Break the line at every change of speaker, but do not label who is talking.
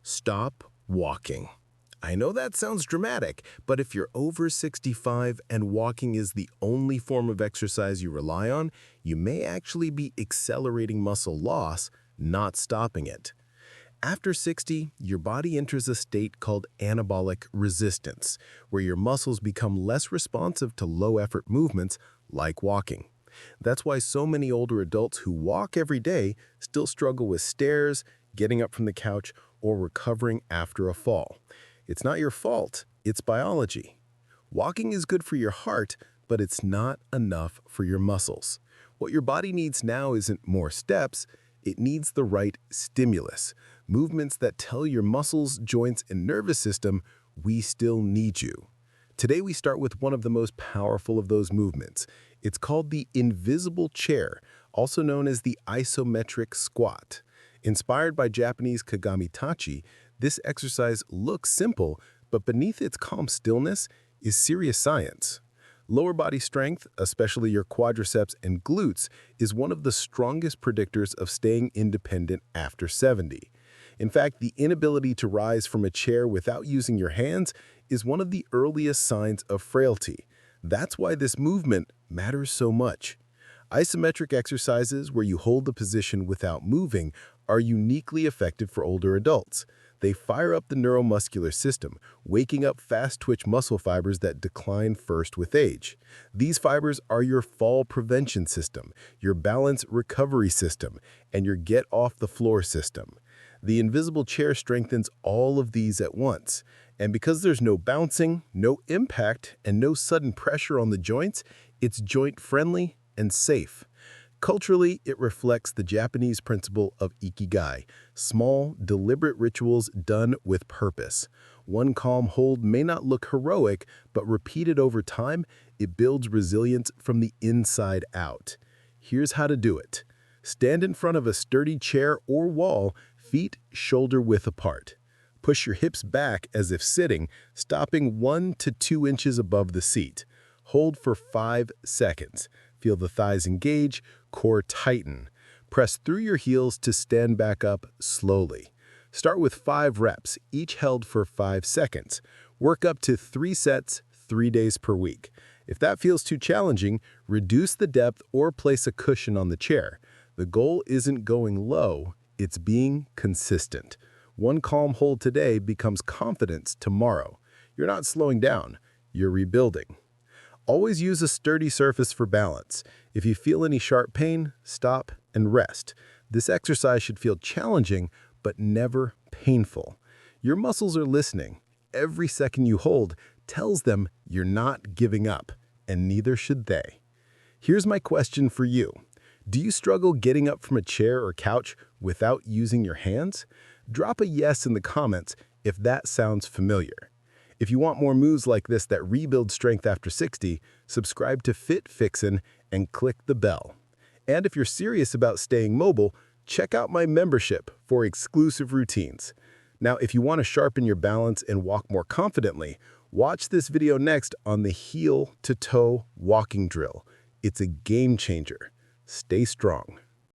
Stop walking. I know that sounds dramatic, but if you're over 65 and walking is the only form of exercise you rely on, you may actually be accelerating muscle loss, not stopping it. After 60, your body enters a state called anabolic resistance, where your muscles become less responsive to low-effort movements like walking. That's why so many older adults who walk every day still struggle with stairs, getting up from the couch, or recovering after a fall. It's not your fault, it's biology. Walking is good for your heart, but it's not enough for your muscles. What your body needs now isn't more steps, it needs the right stimulus, movements that tell your muscles, joints, and nervous system, we still need you. Today we start with one of the most powerful of those movements. It's called the invisible chair, also known as the isometric squat. Inspired by Japanese Kagami-tachi, this exercise looks simple, but beneath its calm stillness is serious science. Lower body strength, especially your quadriceps and glutes, is one of the strongest predictors of staying independent after 70. In fact, the inability to rise from a chair without using your hands is one of the earliest signs of frailty. That's why this movement matters so much. Isometric exercises where you hold the position without moving are uniquely effective for older adults. They fire up the neuromuscular system, waking up fast-twitch muscle fibers that decline first with age. These fibers are your fall prevention system, your balance recovery system, and your get-off-the-floor system. The invisible chair strengthens all of these at once. And because there's no bouncing, no impact, and no sudden pressure on the joints, it's joint-friendly and safe. Culturally, it reflects the Japanese principle of ikigai, small, deliberate rituals done with purpose. One calm hold may not look heroic, but repeated over time, it builds resilience from the inside out. Here's how to do it. Stand in front of a sturdy chair or wall, feet shoulder-width apart. Push your hips back as if sitting, stopping 1 to 2 inches above the seat. Hold for 5 seconds. Feel the thighs engage, core tighten. Press through your heels to stand back up slowly. Start with 5 reps, each held for 5 seconds. Work up to 3 sets, 3 days per week. If that feels too challenging, reduce the depth or place a cushion on the chair. The goal isn't going low, it's being consistent. One calm hold today becomes confidence tomorrow. You're not slowing down, you're rebuilding. Always use a sturdy surface for balance. If you feel any sharp pain, stop and rest. This exercise should feel challenging, but never painful. Your muscles are listening. Every second you hold tells them you're not giving up, and neither should they. Here's my question for you. Do you struggle getting up from a chair or couch without using your hands? Drop a yes in the comments if that sounds familiar. If you want more moves like this that rebuild strength after 60, subscribe to Fit Fixin' and click the bell. And if you're serious about staying mobile, check out my membership for exclusive routines. Now, if you want to sharpen your balance and walk more confidently, watch this video next on the heel-to-toe walking drill. It's a game changer. Stay strong.